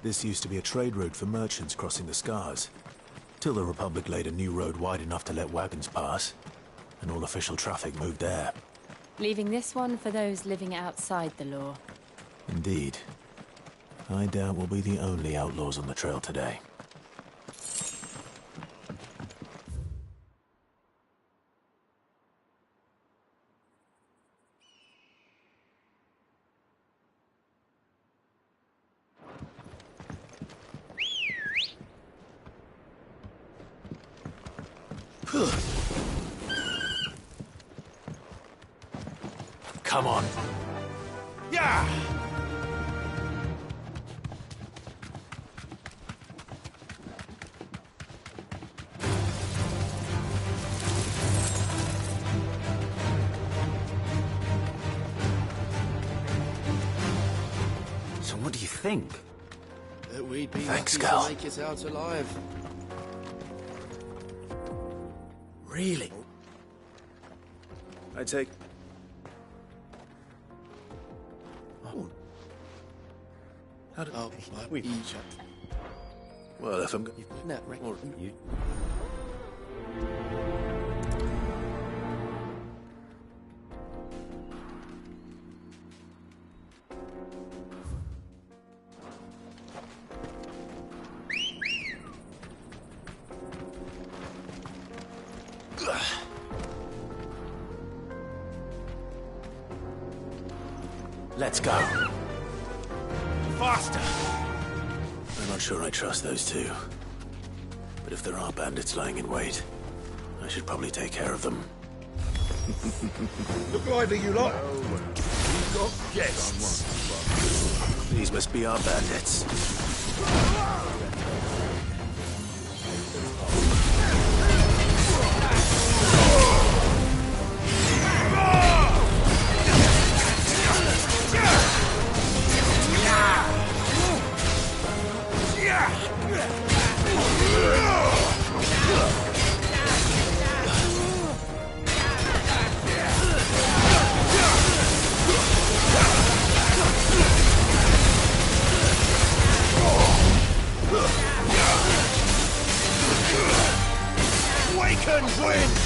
This used to be a trade route for merchants crossing the Scars, till the Republic laid a new road wide enough to let wagons pass, and all official traffic moved there. Leaving this one for those living outside the law. Indeed. I doubt we'll be the only outlaws on the trail today. Come on. Yeah! So what do you think? That we'd be Thanks, lucky Cal. to make it out alive. Really? I take... Oh. How did We Well, if I'm... that right. Or you... Let's go. Faster! I'm not sure I trust those two. But if there are bandits lying in wait, I should probably take care of them. Look lively, you lot. We've got guests. These must be our bandits. Awaken wins!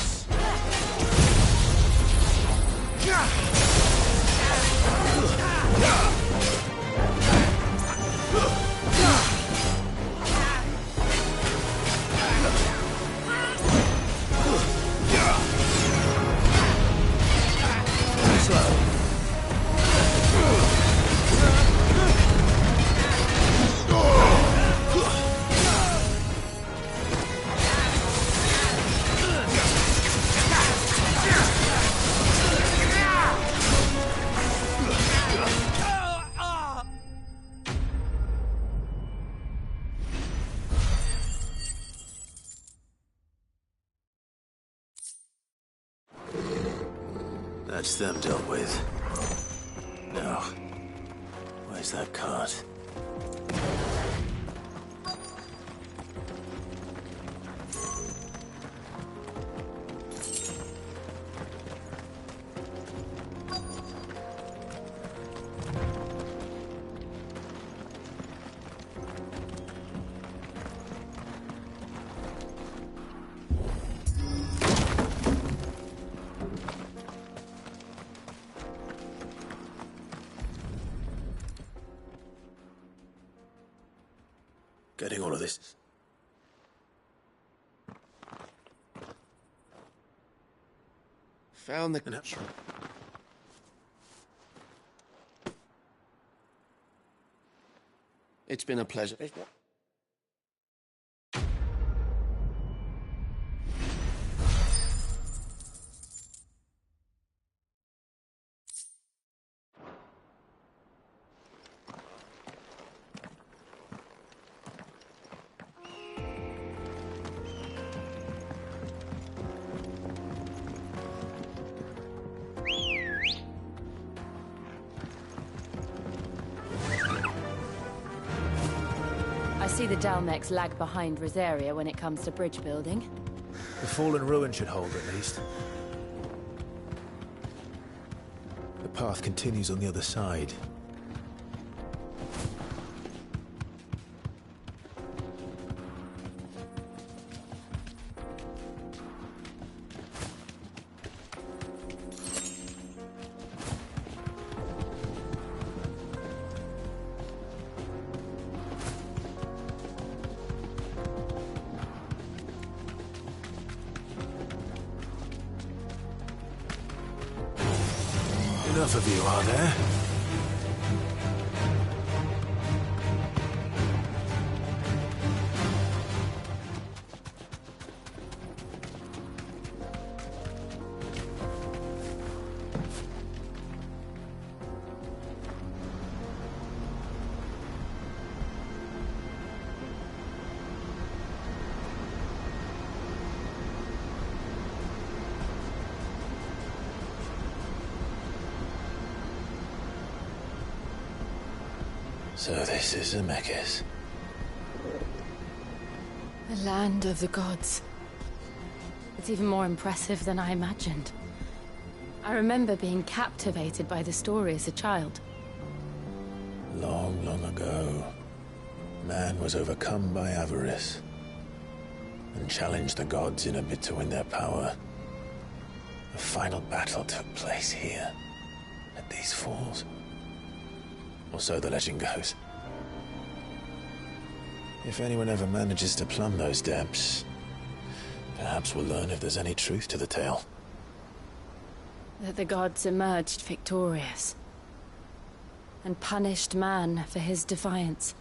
That's them dealt with. Now, where's that cart? Getting all of this. Found the... It's been a pleasure. I see the Dalmex lag behind Rosaria when it comes to bridge building. The fallen ruin should hold, at least. The path continues on the other side. Enough of you, are there? So this is Zemeckis. The land of the gods. It's even more impressive than I imagined. I remember being captivated by the story as a child. Long, long ago, man was overcome by avarice and challenged the gods in a bid to win their power. The final battle took place here, at these falls. Or so the legend goes. If anyone ever manages to plumb those depths, perhaps we'll learn if there's any truth to the tale. That the gods emerged victorious and punished man for his defiance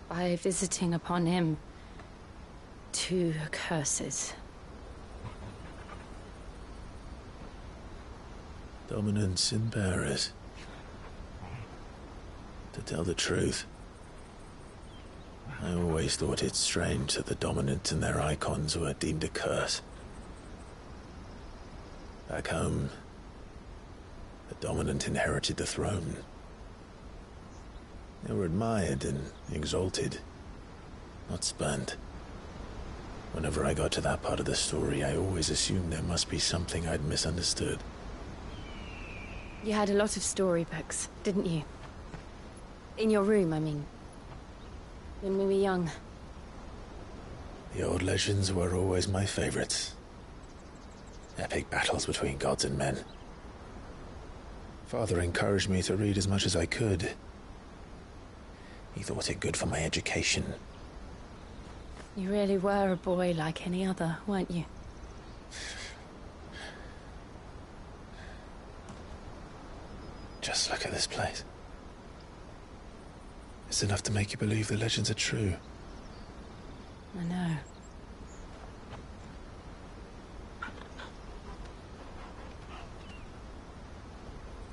by visiting upon him 2 curses. Dominance in Paris. To tell the truth, I always thought it strange that the dominant and their icons were deemed a curse. Back home, the dominant inherited the throne. They were admired and exalted, not spurned. Whenever I got to that part of the story, I always assumed there must be something I'd misunderstood. You had a lot of storybooks, didn't you? In your room, I mean. When we were young. The old legends were always my favorites. Epic battles between gods and men. Father encouraged me to read as much as I could. He thought it good for my education. You really were a boy like any other, weren't you? Just look at this place. It's enough to make you believe the legends are true. I know.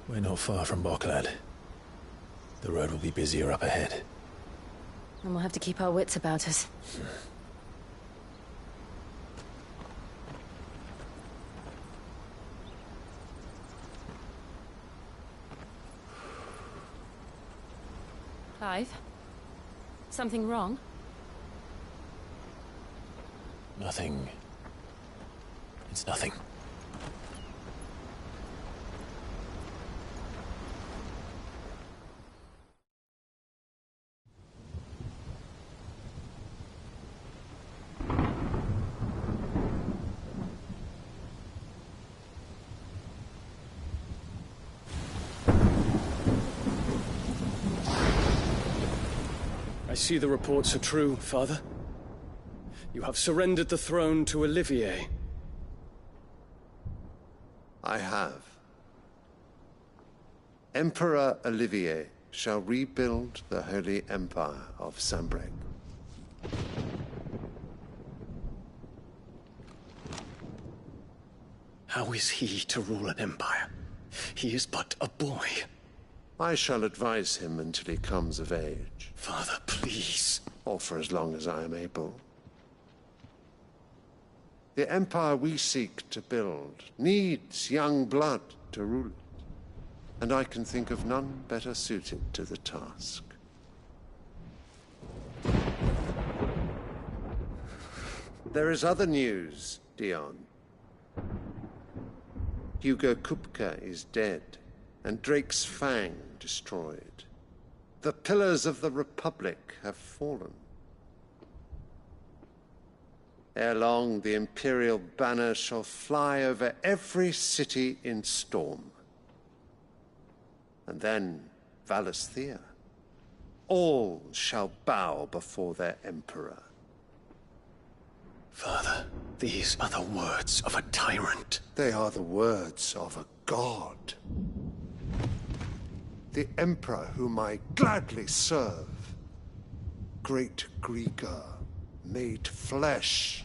We're not far from Boklad. The road will be busier up ahead. And we'll have to keep our wits about us. Clive? Something wrong? Nothing. It's nothing. I see the reports are true, Father. You have surrendered the throne to Olivier. I have. Emperor Olivier shall rebuild the Holy Empire of Sambrec. How is he to rule an empire? He is but a boy. I shall advise him until he comes of age, Father, please. or for as long as I am able. The empire we seek to build needs young blood to rule it, and I can think of none better suited to the task. There is other news, Dion. Hugo Kupka is dead, and Drake's Fang destroyed. The pillars of the Republic have fallen. Ere long, the Imperial banner shall fly over every city in Storm. And then, Valisthea. All shall bow before their Emperor. Father, these are the words of a tyrant. They are the words of a god. the Emperor whom I gladly serve. Great Greeker, made flesh.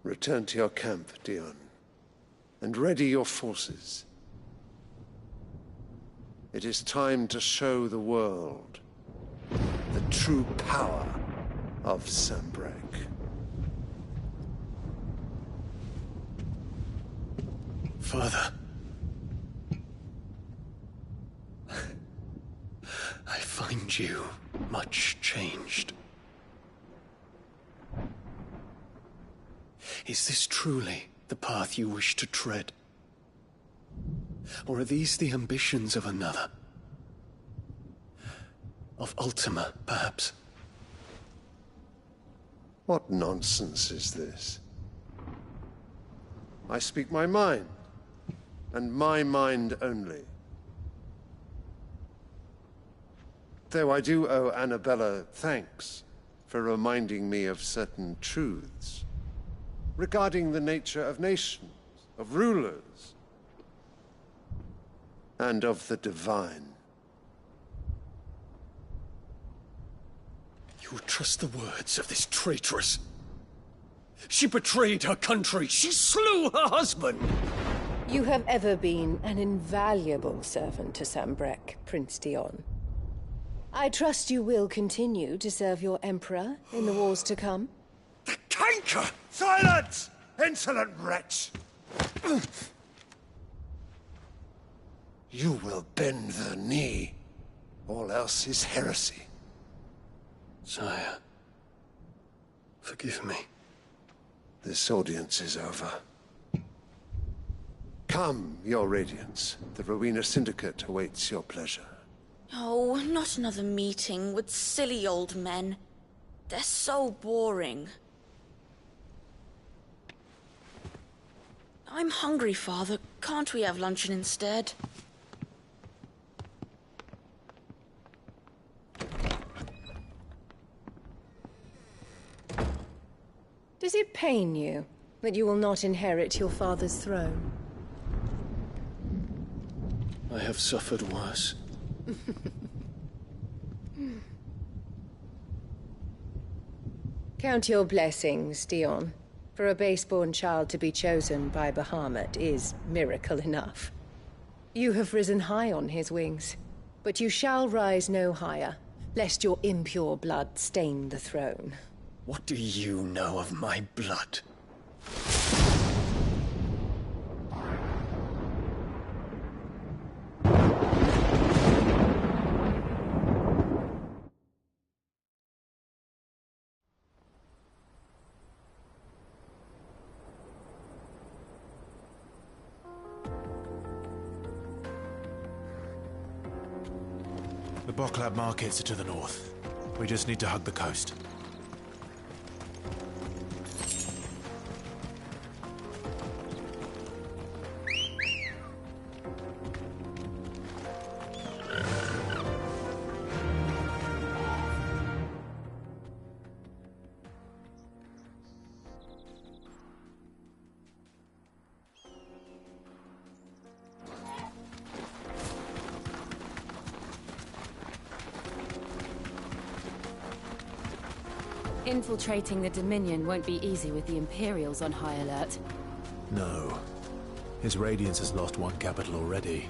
Return to your camp, Dion, and ready your forces. It is time to show the world the true power of Sanbreque. Father. I find you much changed. Is this truly the path you wish to tread? Or are these the ambitions of another? Of Ultima, perhaps? What nonsense is this? I speak my mind, and my mind only. Though I do owe Annabella thanks for reminding me of certain truths regarding the nature of nations, of rulers, and of the divine. You would trust the words of this traitress? She betrayed her country. She slew her husband. You have ever been an invaluable servant to Sanbreque, Prince Dion. I trust you will continue to serve your Emperor in the wars to come. The canker! Silence! Insolent wretch! You will bend the knee. All else is heresy. Sire, forgive me. This audience is over. Come, your Radiance. The Rowena Syndicate awaits your pleasure. Oh, not another meeting with silly old men. They're so boring. I'm hungry, Father. Can't we have luncheon instead? Does it pain you that you will not inherit your father's throne? I have suffered worse. Count your blessings, Dion. For a base-born child to be chosen by Bahamut is miracle enough. You have risen high on his wings, but you shall rise no higher, lest your impure blood stain the throne. What do you know of my blood? The Boklab markets are to the north. We just need to hug the coast. Infiltrating the Dominion won't be easy with the Imperials on high alert. No. His Radiance has lost one capital already.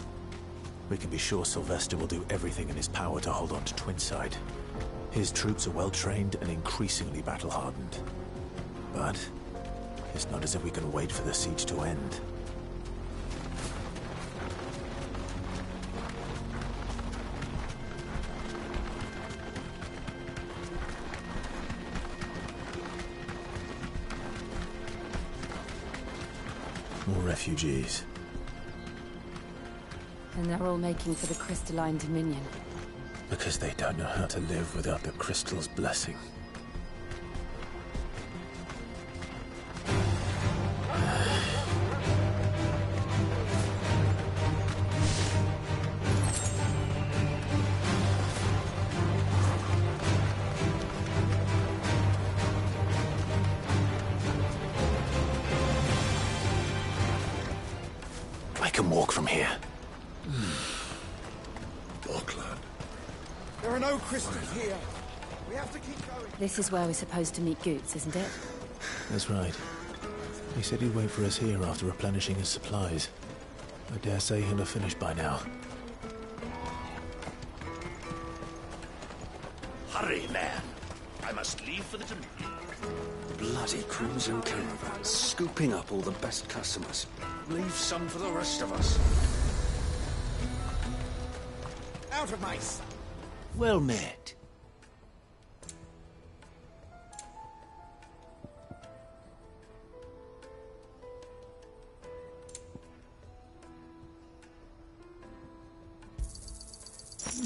We can be sure Sylvester will do everything in his power to hold on to Twinside. His troops are well-trained and increasingly battle-hardened. But it's not as if we can wait for the siege to end. More refugees. And they're all making for the Crystalline Dominion. Because they don't know how to live without the Crystal's blessing. can walk from here. Bocklad. There are no crystals here. We have to keep going. This is where we're supposed to meet Goots, isn't it? That's right. He said he'd wait for us here after replenishing his supplies. I dare say he'll have finished by now. Hurry, man. I must leave for the Dominion. Bloody crimson caravans, scooping up all the best customers. Leave some for the rest of us. Out of my sight. Well met.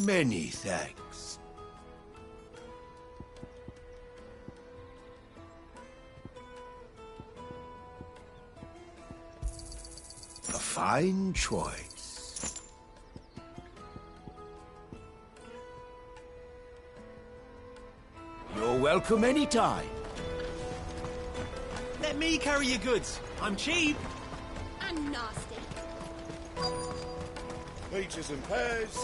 Many thanks. A fine choice. You're welcome anytime. Let me carry your goods. I'm cheap. And nasty. Peaches and pears.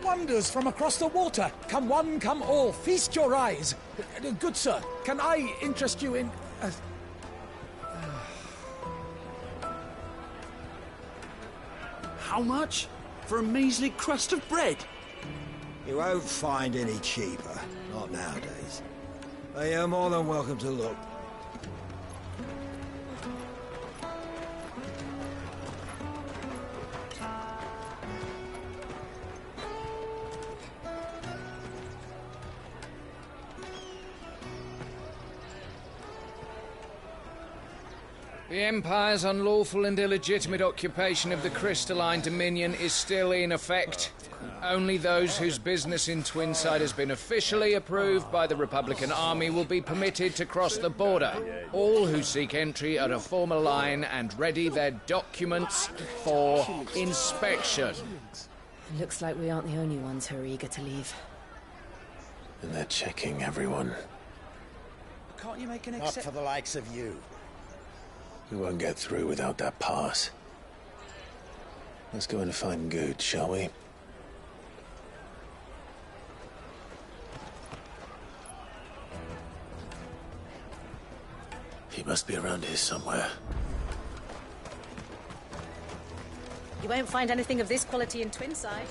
Wonders from across the water. Come one, come all. Feast your eyes. Good sir, can I interest you in... How much? For a measly crust of bread? You won't find any cheaper. Not nowadays. But you're more than welcome to look. The Empire's unlawful and illegitimate occupation of the Crystalline Dominion is still in effect. Only those whose business in Twinside has been officially approved by the Republican Army will be permitted to cross the border. All who seek entry are to form a line and ready their documents for inspection. Looks like we aren't the only ones who are eager to leave. And they're checking everyone. Can't you make an Not for the likes of you. We won't get through without that pass. Let's go and find Good, shall we? He must be around here somewhere. You won't find anything of this quality in Twinside.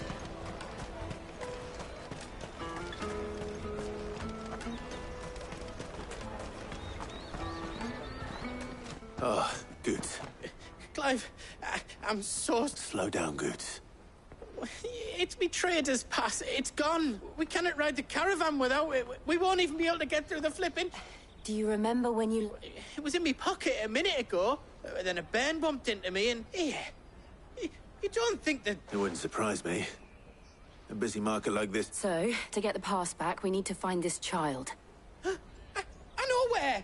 Oh, Good. Clive, I'm so... Slow down, Good. It's me trader's pass. It's gone. We cannot ride the caravan without it. We won't even be able to get through the flipping... Do you remember when you... It was in my pocket a minute ago. Then a bairn bumped into me and... Yeah. You don't think that... It wouldn't surprise me. A busy market like this... So, to get the pass back, we need to find this child. I know where.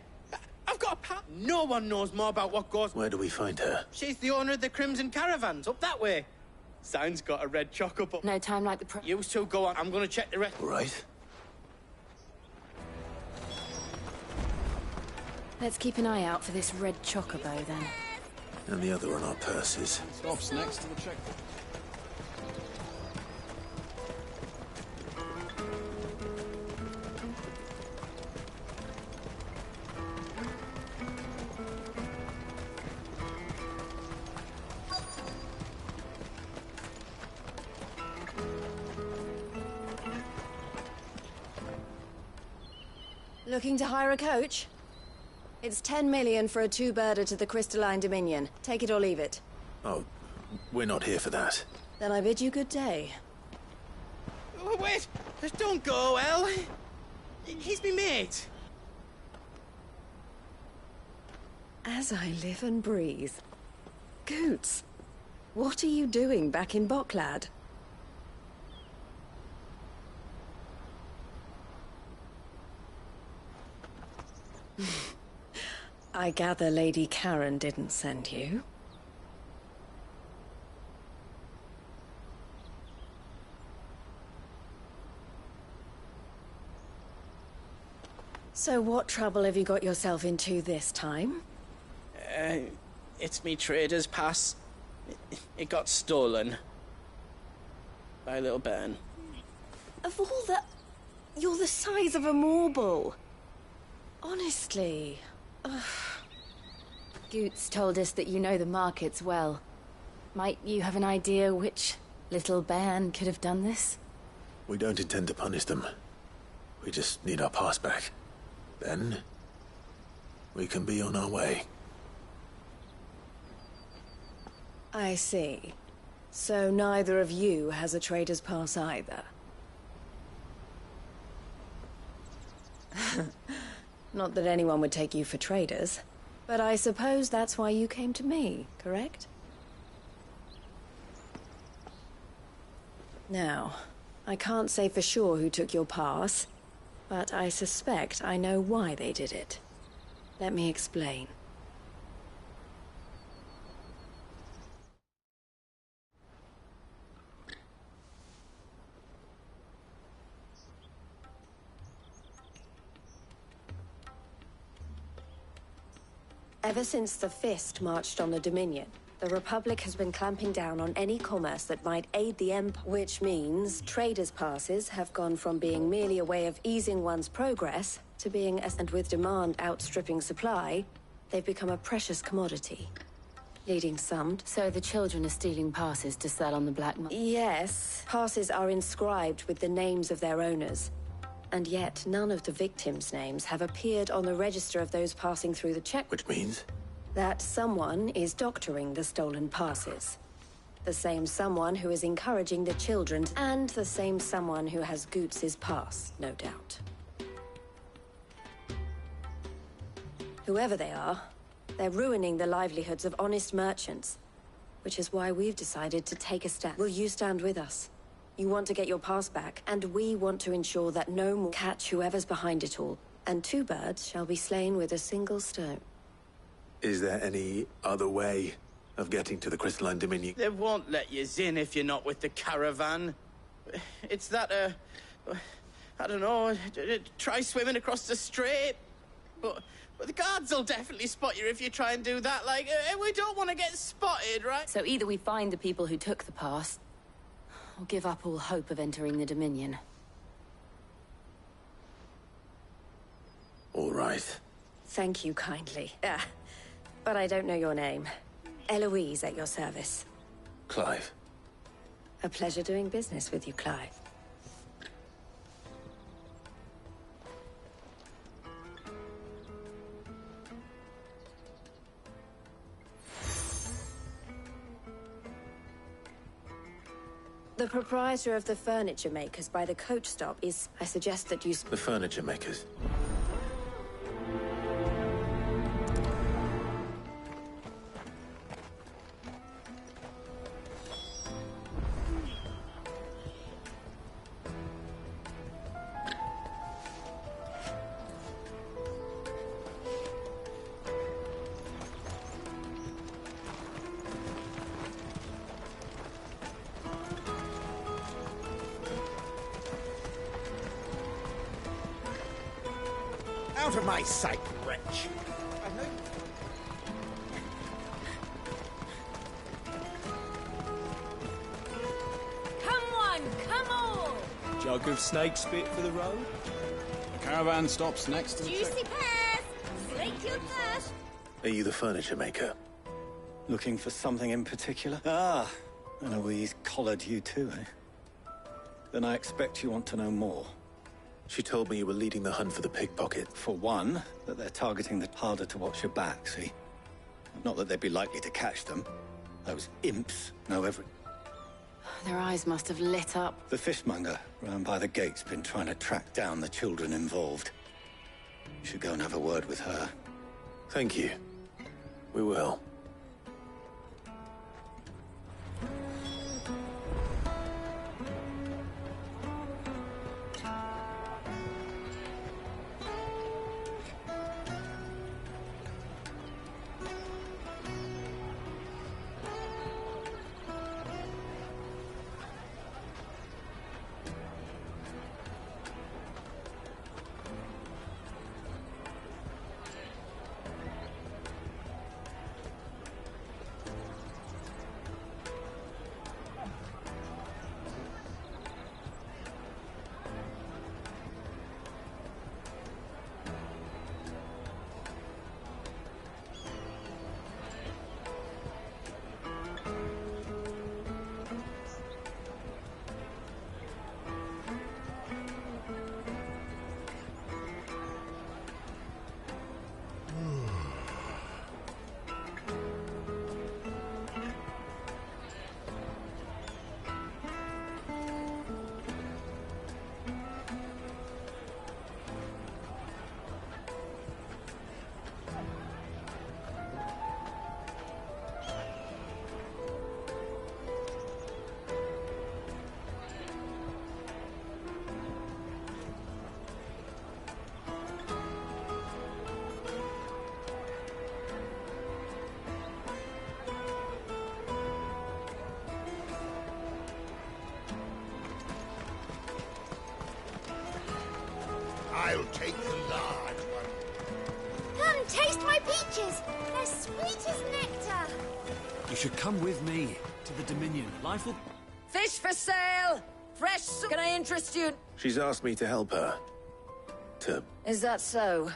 I've got a pat. No one knows more about what goes... Where do we find her? She's the owner of the Crimson Caravans, up that way. Sign's got a red chocker, but... No time like the... You two go on. I'm going to check the rest. All right. Let's keep an eye out for this red chocobo, then. And the other on our purses. Stops next to the checkpoint. Looking to hire a coach? It's 10 million for a two-birder to the Crystalline Dominion. Take it or leave it. Oh, we're not here for that. Then I bid you good day. Oh, wait! Don't go, El. He's me mate. As I live and breathe. Goots, what are you doing back in Bocklad? I gather Lady Karen didn't send you. So what trouble have you got yourself into this time? It's me trader's pass. It got stolen. By a little bairn. Of all the... You're the size of a marble. Honestly. Ugh. Goots told us that you know the markets well. Might you have an idea which little bairn could have done this? We don't intend to punish them. We just need our pass back. Then, we can be on our way. I see. So neither of you has a trader's pass either. Not that anyone would take you for traders, but I suppose that's why you came to me, correct? Now, I can't say for sure who took your pass, but I suspect I know why they did it. Let me explain. Ever since the Fist marched on the Dominion, the Republic has been clamping down on any commerce that might aid the Empire, which means traders' passes have gone from being merely a way of easing one's progress to being, and with demand outstripping supply, they've become a precious commodity, leading some... So the children are stealing passes to sell on the black market? Yes. Passes are inscribed with the names of their owners. And yet, none of the victims' names have appeared on the register of those passing through the check. Which means? That someone is doctoring the stolen passes. The same someone who is encouraging the children, and the same someone who has Goots's pass, no doubt. Whoever they are, they're ruining the livelihoods of honest merchants, which is why we've decided to take a stand. Will you stand with us? You want to get your pass back, and we want to ensure that no more catch whoever's behind it all, and 2 birds shall be slain with a single stone. Is there any other way of getting to the Crystalline Dominion? They won't let you in if you're not with the caravan. It's that, I don't know, try swimming across the strait. But the guards will definitely spot you if you try and do that. Like, we don't want to get spotted, right? So either we find the people who took the pass, or give up all hope of entering the Dominion. All right. Thank you kindly. But I don't know your name. Eloise at your service. Clive. A pleasure doing business with you, Clive. The proprietor of the furniture makers by the coach stop is... I suggest that you... The furniture makers. Out of my sight, wretch! Come on, come on! Jug of snake spit for the road? The caravan stops next to the Juicy pears! Slake your thirst! Are you the furniture maker? Looking for something in particular? Ah, Eloise collared you too, eh? Then I expect you want to know more. She told me you were leading the hunt for the pickpocket. For one, that they're targeting the harder to watch your back, see? Not that they'd be likely to catch them. Those imps know every... Their eyes must have lit up. The fishmonger round by the gate's been trying to track down the children involved. You should go and have a word with her. Thank you. We will. I'll take the large one. Come, taste my peaches. They're sweet as nectar. You should come with me to the Dominion. Life will... Fish for sale! Fresh Can I interest you? She's asked me to help her. Is that so?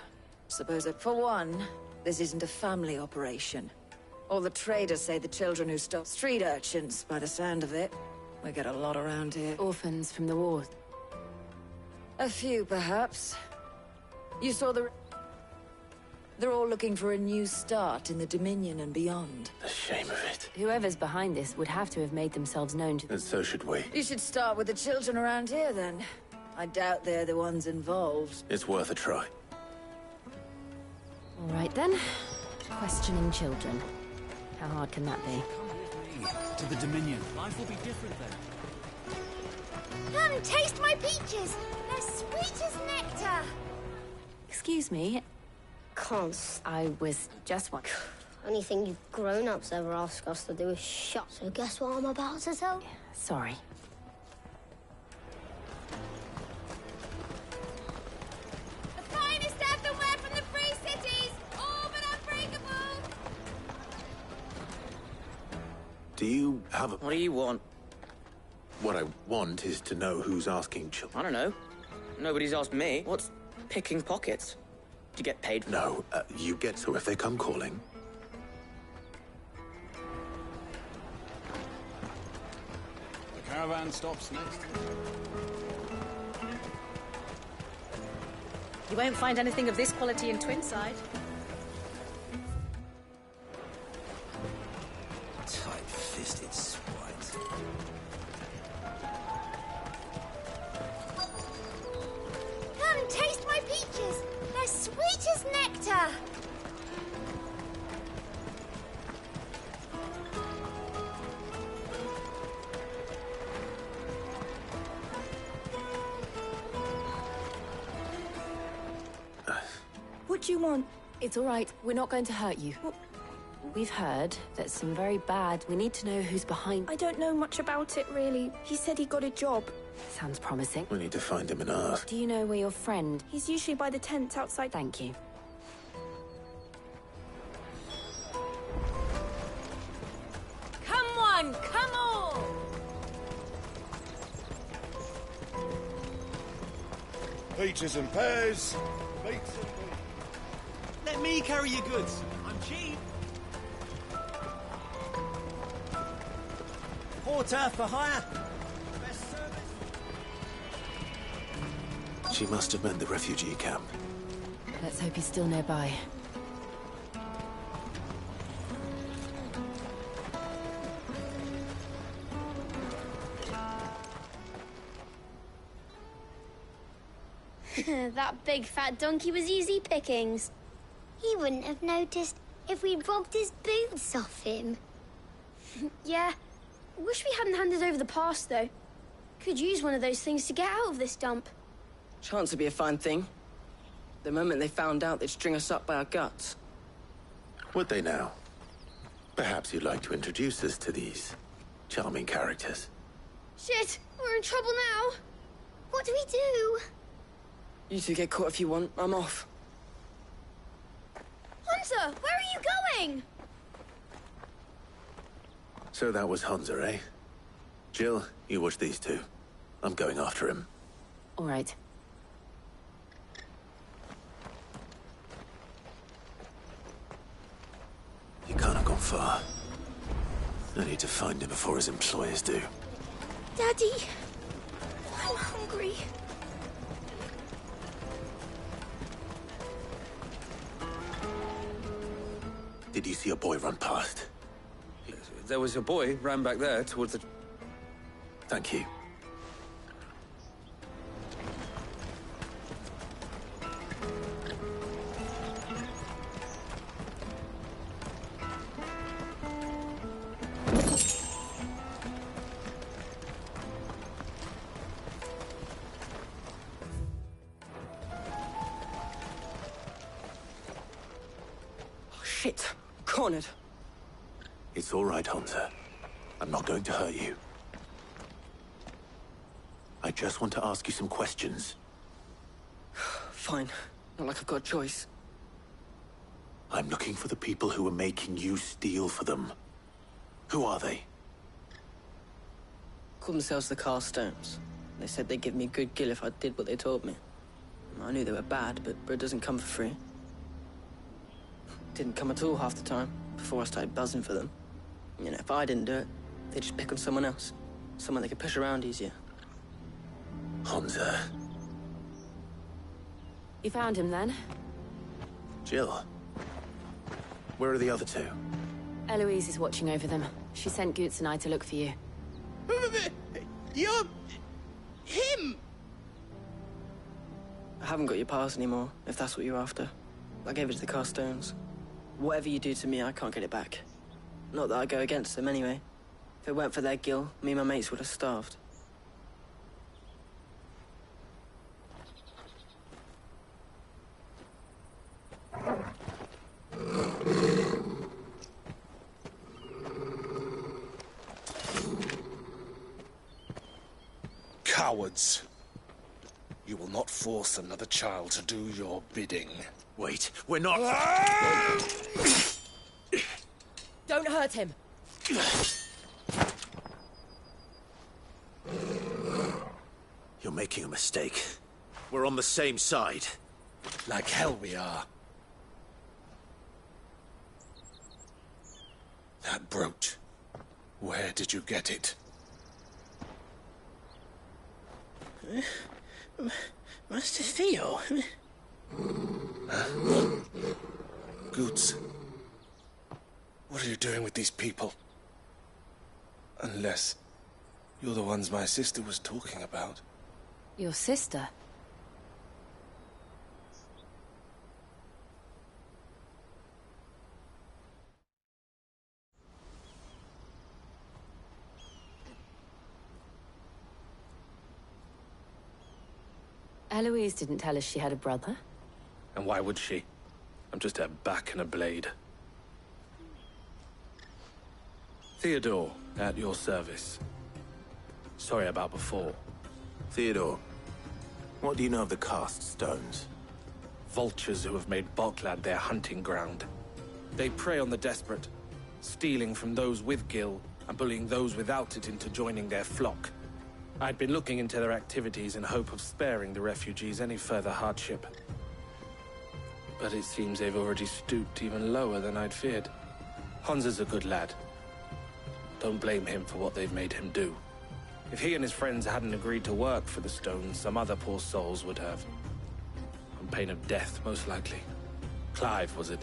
Suppose that, for one, this isn't a family operation. All the traders say the children who stole street urchins, by the sound of it. We get a lot around here. Orphans from the war. A few, perhaps. You saw the... They're all looking for a new start in the Dominion and beyond. The shame of it. Whoever's behind this would have to have made themselves known to... And so should we. You should start with the children around here, then. I doubt they're the ones involved. It's worth a try. All right, then. Questioning children. How hard can that be? Come with me to the Dominion. Life will be different then. Come, taste my peaches. They're sweet as nectar. Excuse me. Can't. I was just one. Only thing you grown-ups ever ask us to do is shut. So guess what I'm about to tell? Sorry. The finest earthenware from the Free Cities, all but unbreakable. Do you have a... What do you want? What I want is to know who's asking children. I don't know. Nobody's asked me. What's picking pockets? Do you get paid? No, you get so if they come calling. The caravan stops next. You won't find anything of this quality in Twinside. Tight-fisted swine. Come, taste my peaches. They're sweet as nectar. What do you want? It's all right. We're not going to hurt you. We've heard that some very bad... We need to know who's behind... I don't know much about it, really. He said he got a job. Sounds promising. We need to find him and ask. Do you know where your friend... He's usually by the tents outside. Thank you. Come one, come all. Peaches and pears. Meats and beef. Let me carry your goods. I'm cheap. Porter for hire. Best service. She must have meant the refugee camp. Let's hope he's still nearby. That big fat donkey was easy pickings. He wouldn't have noticed if we'd robbed his boots off him. Yeah. Wish we hadn't handed over the pass, though. Could use one of those things to get out of this dump. Chance would be a fine thing. The moment they found out, they'd string us up by our guts. Would they now? Perhaps you'd like to introduce us to these charming characters. Shit, we're in trouble now. What do we do? You two get caught if you want. I'm off. Hunter, where are you going? So that was Hunter, eh? Jill, you watch these two. I'm going after him. All right. He can't have gone far. I need to find him before his employers do. Daddy, I'm hungry. Did you see a boy run past? There was a boy ran back there towards the... Thank you. Shit. Cornered. It's all right, Hunter. I'm not going to hurt you. I just want to ask you some questions. Fine. Not like I've got a choice. I'm looking for the people who were making you steal for them. Who are they? Call themselves the Carstones. They said they'd give me a good gill if I did what they told me. I knew they were bad, but bread doesn't come for free. Didn't come at all half the time, before I started buzzing for them. You know, if I didn't do it, they'd just pick on someone else. Someone they could push around easier. Hansa. You found him then? Jill. Where are the other two? Eloise is watching over them. She sent Goots and I to look for you. You're... him! I haven't got your pass anymore, if that's what you're after. I gave it to the Carstones. Whatever you do to me, I can't get it back. Not that I go against them anyway. If it weren't for their gill, me and my mates would have starved. Cowards. You will not force another child to do your bidding. Wait, we're not... Don't hurt him! You're making a mistake. We're on the same side. Like hell we are. That brooch. Where did you get it? Master Theo? Goots. What are you doing with these people? Unless you're the ones my sister was talking about. Your sister? Eloise didn't tell us she had a brother. And why would she? I'm just her back and a blade. Theodore, at your service. Sorry about before. Theodore, what do you know of the Cast Stones? Vultures who have made Boklad their hunting ground. They prey on the desperate, stealing from those with gil and bullying those without it into joining their flock. I'd been looking into their activities in hope of sparing the refugees any further hardship. But it seems they've already stooped even lower than I'd feared. Hansa's a good lad. Don't blame him for what they've made him do. If he and his friends hadn't agreed to work for the Stones, some other poor souls would have. On pain of death, most likely. Clive, was it?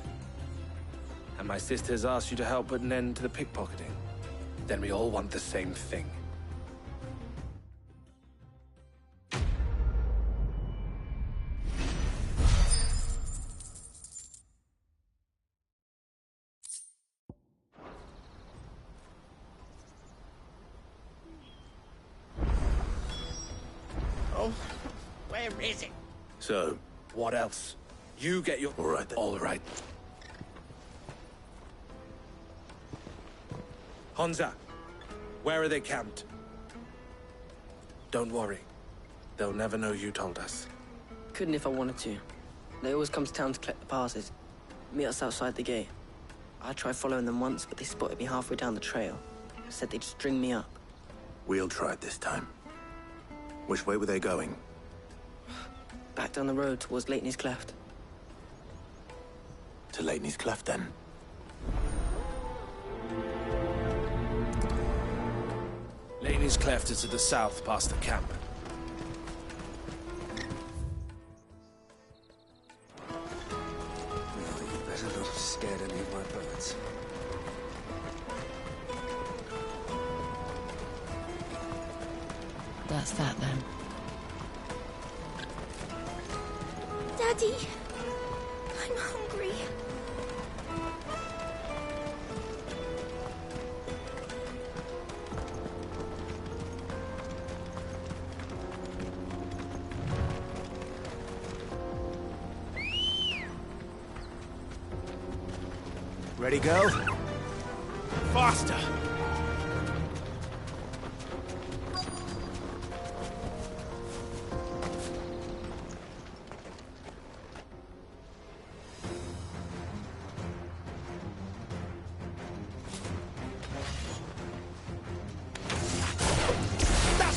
And my sisters asked you to help put an end to the pickpocketing. Then we all want the same thing. Where is it? So? What else? You get your... All right then. All right. Hansa, where are they camped? Don't worry. They'll never know you told us. Couldn't if I wanted to. They always come to town to collect the passes. Meet us outside the gate. I tried following them once, but they spotted me halfway down the trail. Said they'd string me up. We'll try it this time. Which way were they going? Back down the road towards Leitney's Cleft. To Leitney's Cleft, then? Leitney's Cleft is to the south, past the camp. Oh, you better not have scared any of my birds. That's that, then. Daddy, I'm hungry. Ready, go? Faster!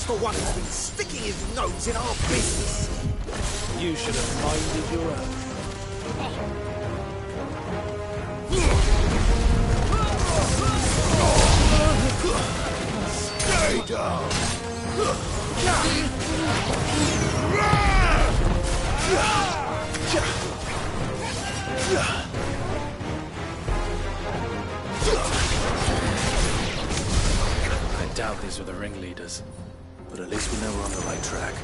the one who's been sticking his nose in our business. You should have minded your own. Stay down! I doubt these are the ringleaders, but at least we know we're on the right track.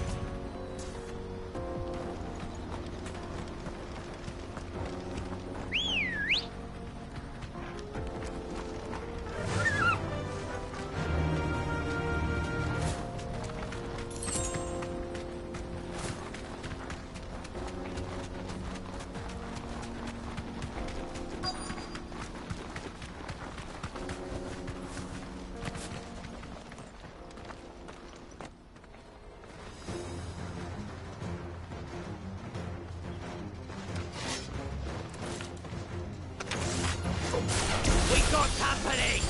We got company!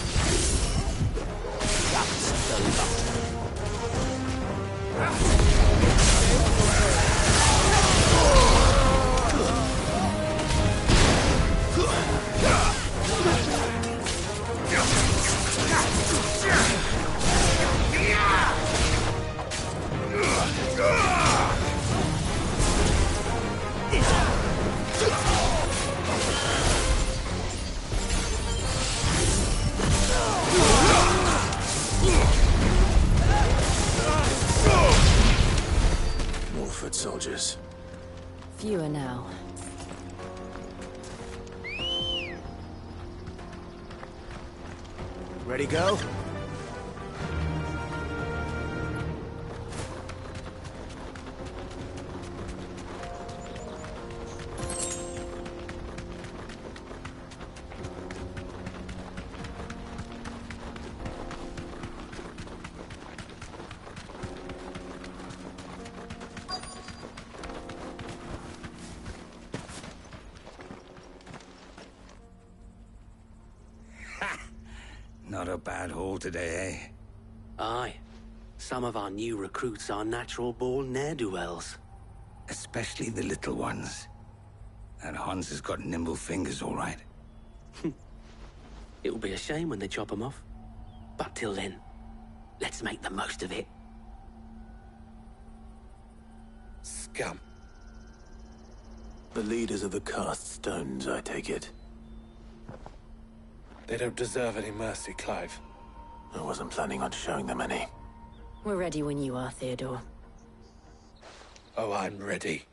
That's the lot. More foot soldiers. Fewer now. Ready, go? Not a bad haul today, eh? Aye. Some of our new recruits are natural-born ne'er-do-wells. Especially the little ones. And Hans has got nimble fingers, all right. It'll be a shame when they chop them off. But till then, let's make the most of it. Scum. The leaders of the cast stones, I take it. They don't deserve any mercy, Clive. I wasn't planning on showing them any. We're ready when you are, Theodore. Oh, I'm ready.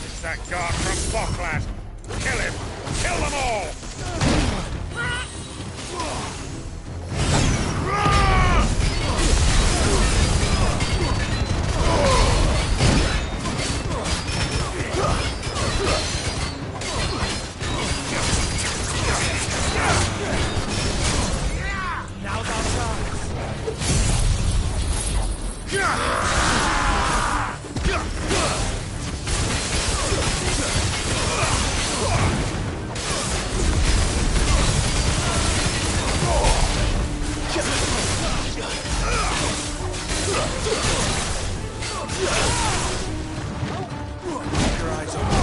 It's that guard from Bocklad. Kill him! Kill them all! Now's our chance. Your eyes open.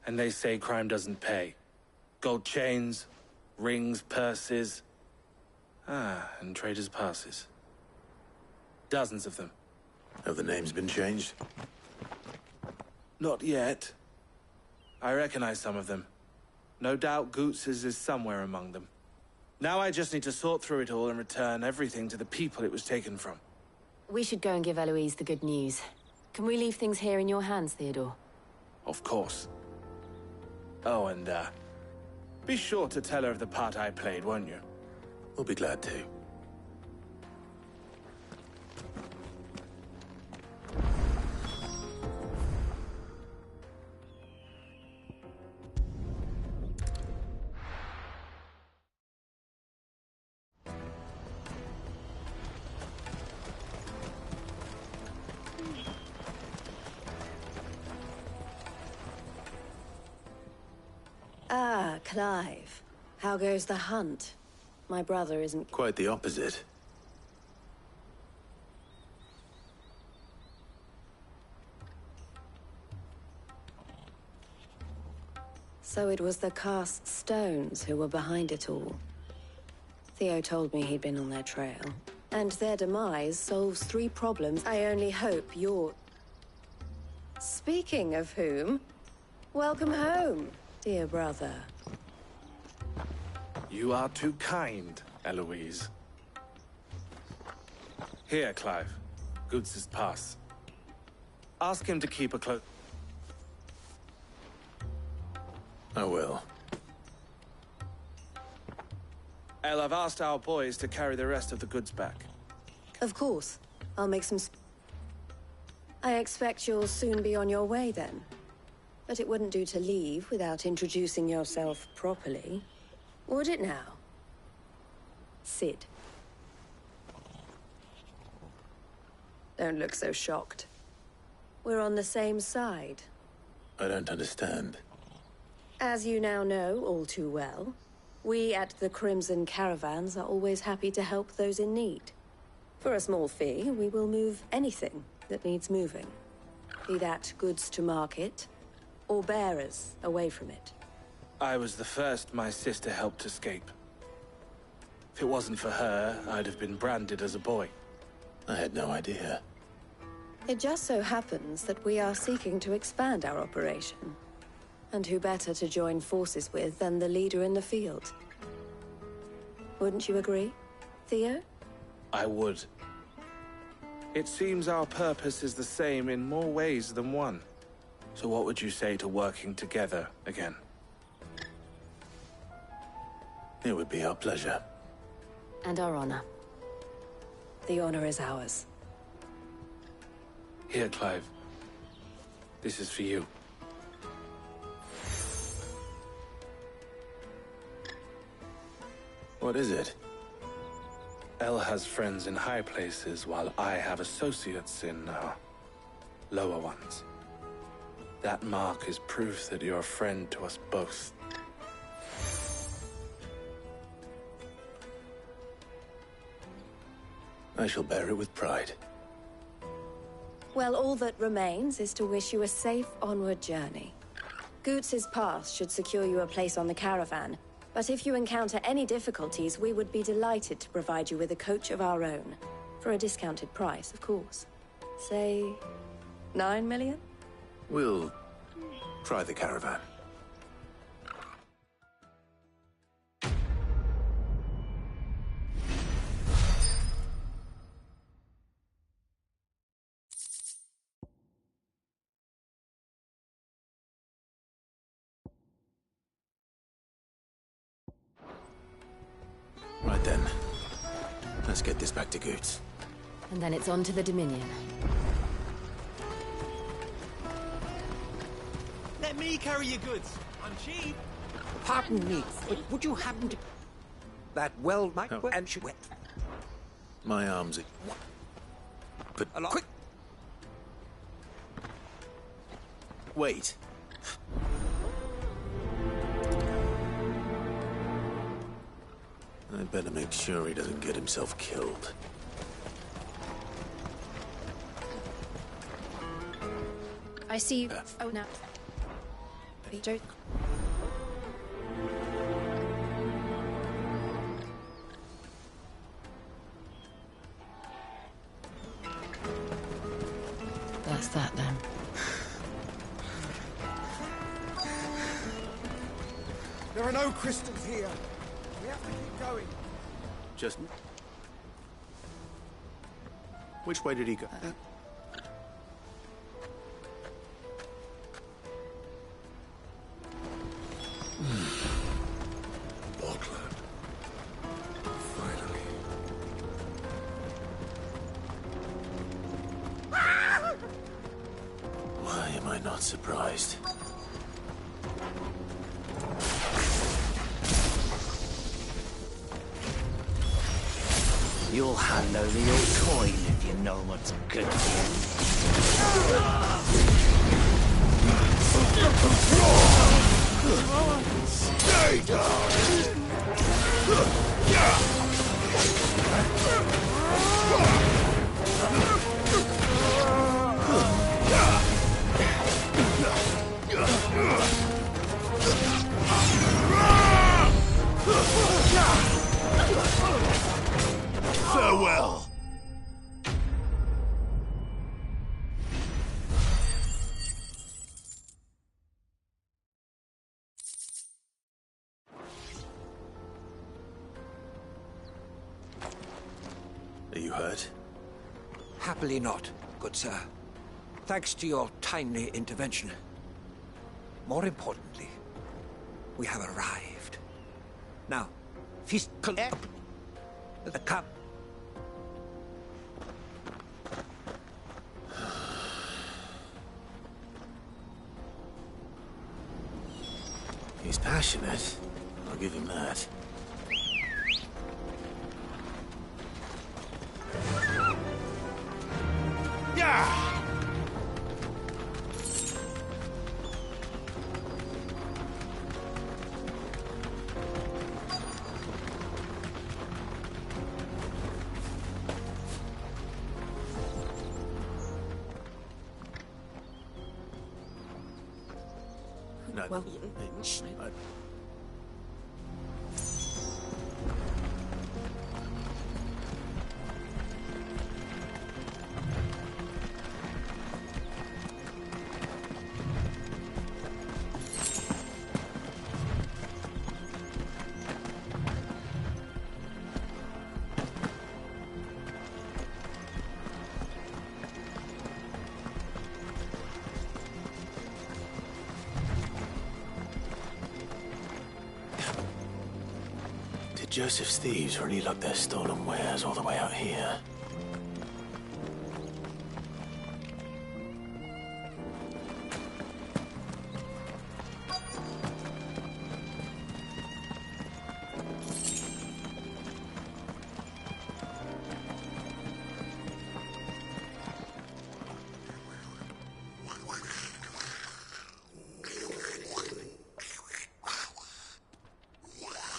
And they say crime doesn't pay. Gold chains, rings, purses. And traders' passes. Dozens of them. Have the names been changed? Not yet. I recognize some of them. No doubt Goots's is somewhere among them. Now I just need to sort through it all and return everything to the people it was taken from. We should go and give Eloise the good news. Can we leave things here in your hands, Theodore? Of course. Oh, and, be sure to tell her of the part I played, won't you? We'll be glad to. Ah, Clive. How goes the hunt? My brother isn't... Quite the opposite. So it was the cast stones who were behind it all. Theo told me he'd been on their trail. And their demise solves 3 problems I only hope you're... Speaking of whom, welcome home, dear brother. You are too kind, Eloise. Here, Clive. Goots's pass. Ask him to keep a close... I will. El, I've asked our boys to carry the rest of the goods back. Of course. I'll make some... I expect you'll soon be on your way then. But it wouldn't do to leave without introducing yourself properly. Would it now? Sid. Don't look so shocked. We're on the same side. I don't understand. As you now know all too well, we at the Crimson Caravans are always happy to help those in need. For a small fee, we will move anything that needs moving. Be that goods to market, or bearers away from it. I was the first my sister helped escape. If it wasn't for her, I'd have been branded as a boy. I had no idea. It just so happens that we are seeking to expand our operation. And who better to join forces with than the leader in the field? Wouldn't you agree, Theo? I would. It seems our purpose is the same in more ways than one. So what would you say to working together again? It would be our pleasure. And our honor. The honor is ours. Here, Clive. This is for you. What is it? El has friends in high places, while I have associates in, lower ones. That mark is proof that you're a friend to us both. I shall bear it with pride. Well, all that remains is to wish you a safe onward journey. Goots's pass should secure you a place on the caravan, but if you encounter any difficulties, we would be delighted to provide you with a coach of our own. For a discounted price, of course. Say, 9 million? We'll try the caravan. Right then. Let's get this back to Goots. And then it's on to the Dominion. Let me carry your goods. I'm cheap. Pardon me, but would you happen to... That well might... Oh. And she went... My arms are... But quick! Wait. I'd better make sure he doesn't get himself killed. I see you. Oh, no. Don't... What's that then? There are no crystals here. We have to keep going. Just... Which way did he go? Auckland. Finally. Why am I not surprised? You'll hand over your coin if you know what's good for you. Stay down! Farewell! Are you hurt? Happily not, good sir. Thanks to your timely intervention. More importantly, we have arrived. Now, feast collect the cup. He's passionate. I'll give him that. Yeah! No, Well, Did Joseph's thieves really lug their stolen wares all the way out here?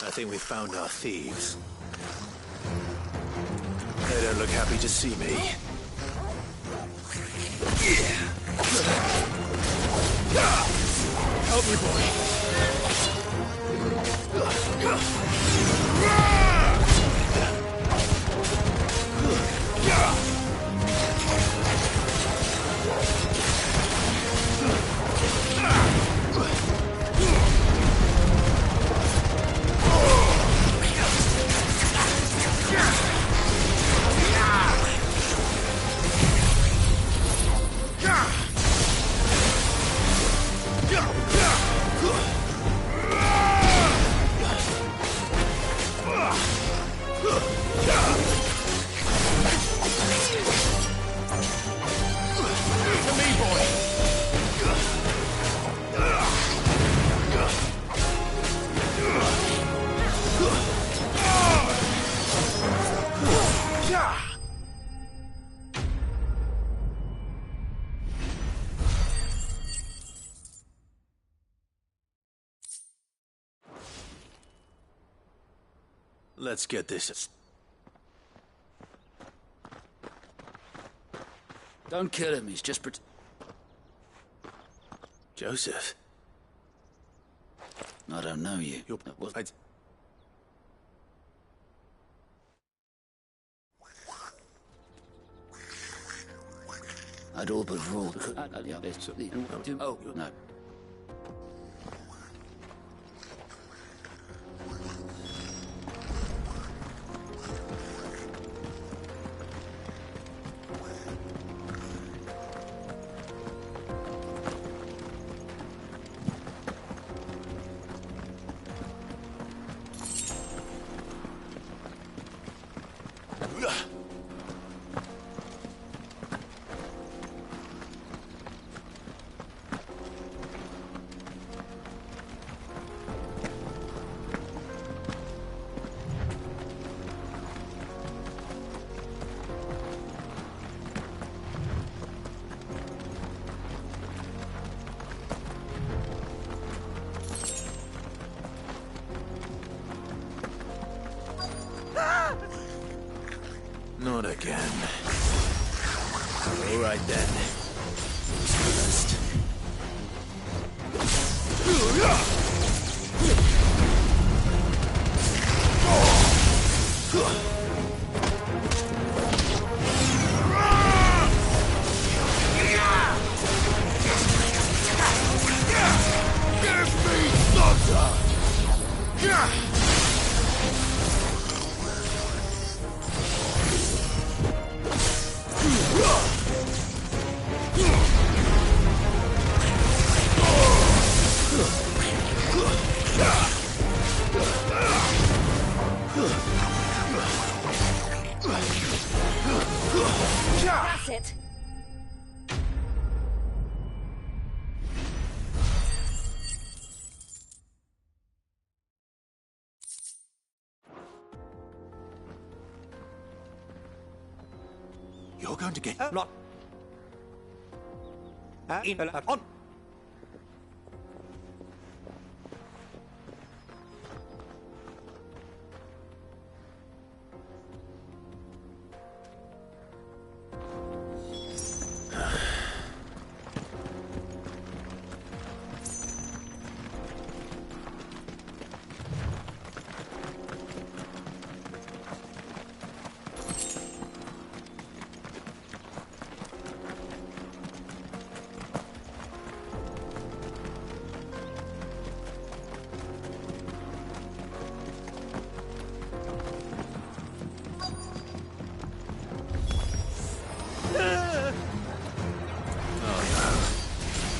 I think we found our thieves. They don't look happy to see me. Help me, boy. Let's get this. Don't kill him, he's just Joseph? I don't know you. I'd all but ruled. Oh, no. Not again. All right then. Who's first? Give me thunder! That's it. You're going to get not. On.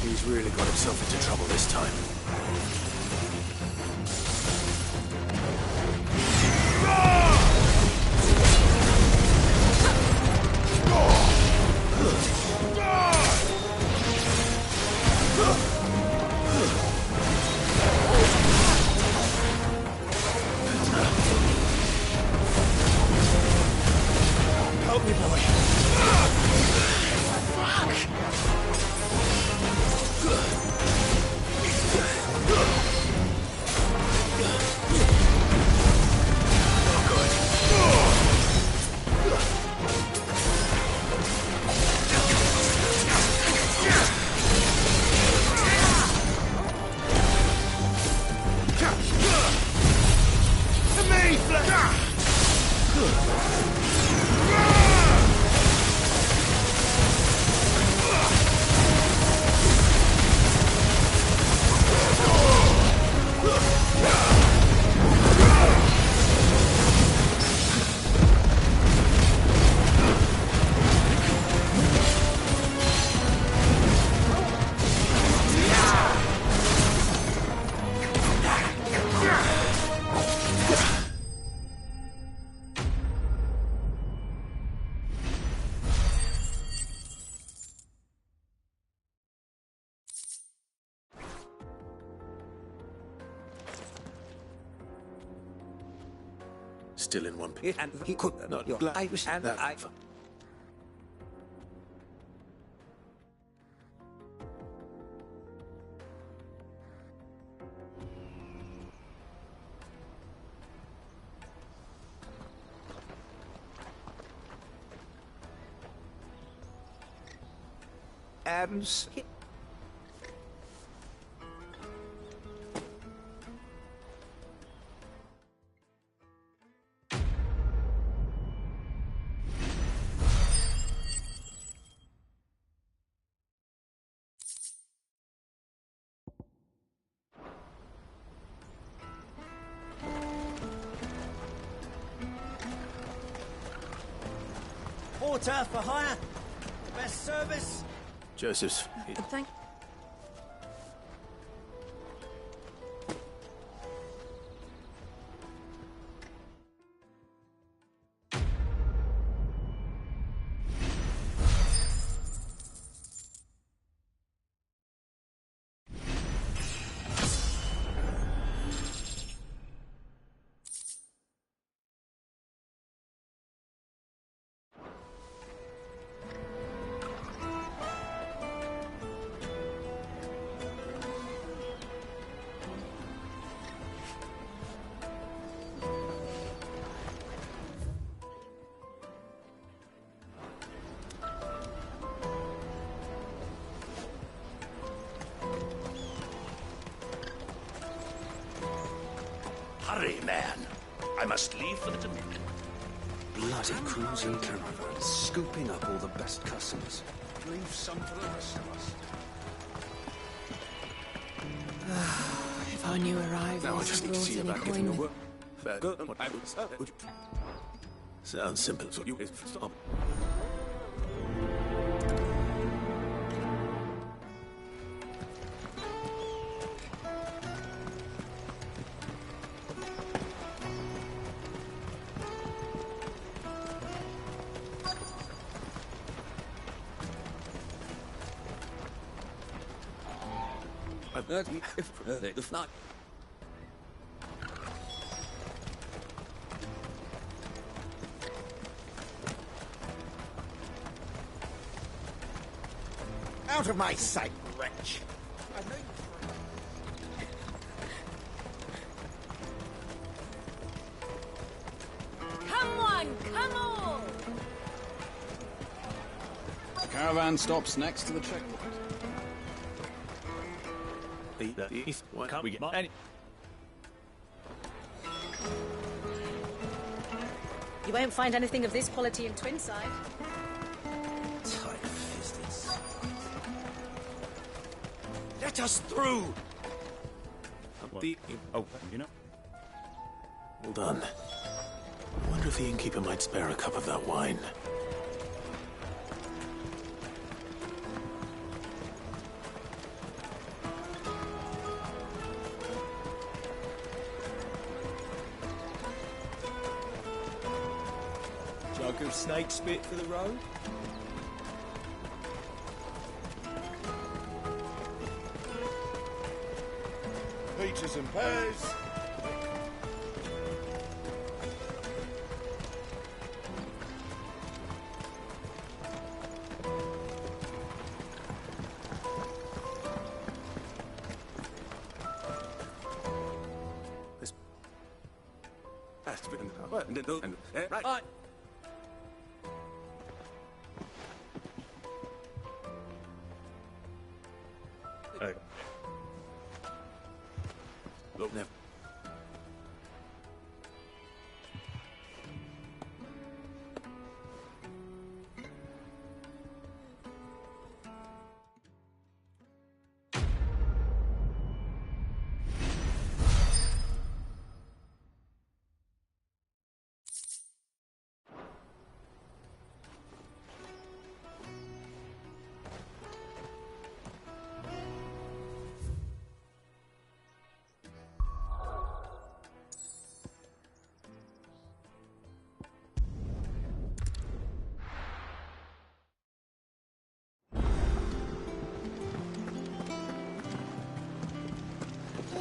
He's really got himself into trouble this time. Help me, boy. Still in one piece. And he could not. I was and I. Adams. Water for hire. Best service. Joseph's. Thank. Hurry, man. I must leave for the Dominion. Bloody cruising caravan, scooping up all the best customers. Leave some for the rest of us. If our new arrivals Now I just need to see brought about any getting a coin work. Sounds simple. So you stop. The flight. Out of my sight, wretch! Come on, come on! The caravan stops next to the checkpoint. Can't we get any? You won't find anything of this quality in Twinside. Tight-fisted. Let us through! Oh, you know. Well done. I wonder if the innkeeper might spare a cup of that wine. Jug of snake spit for the road? Peaches and pears. Right. Look, never.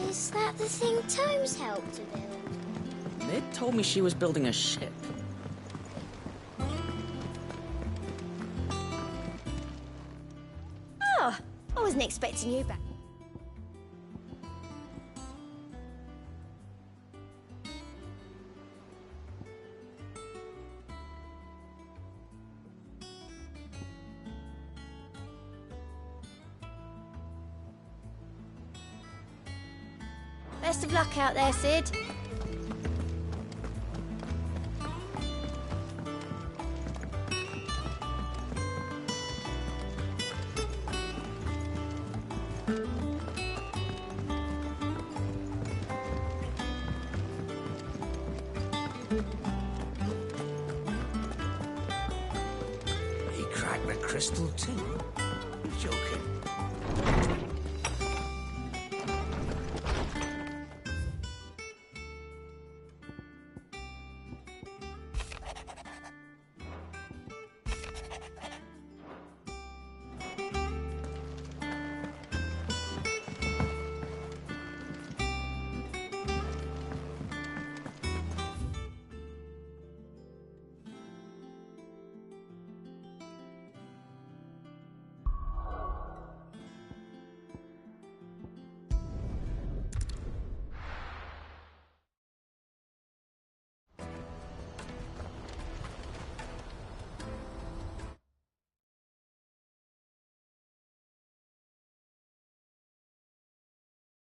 Is that the thing Tomes helped to build? Mid told me she was building a ship. Oh, I wasn't expecting you back. Best of luck out there, Sid. crystal tin? You're joking.